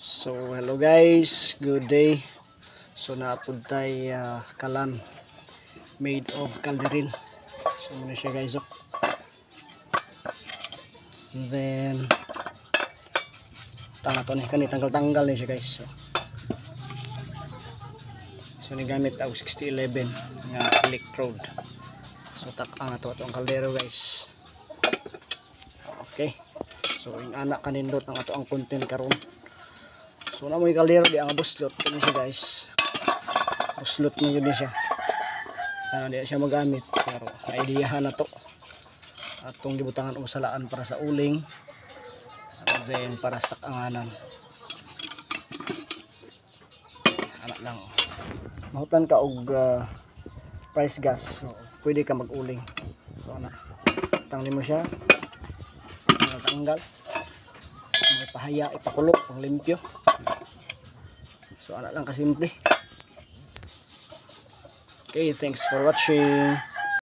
So hello guys, good day. So naapod tay kalan made of calderin. So muna siya guys, oh. And then tanga to ni kani tanggal-tanggal ni siya guys. So ni gamit og 6011 nga electrode. So tak-ang na to ang kaldero guys. Okay. So yung anak kanindot ang ato ang content karon. So na mo yung kaldero di ang buslot kini siya guys. Buslot mo yun siya. Kaya di siya magamit pero na-ideahan na to. Atong gibutangan og salaan para sa uling. And then para sa tak-anganan. Anak lang. Mahutan ka og price gas. So pwede ka mag-uling. So ana. Tangli mo siya. Tanggal. May pahaya, ipakulok, pang limpyo. So ana lang kasimple. Okay, thanks for watching.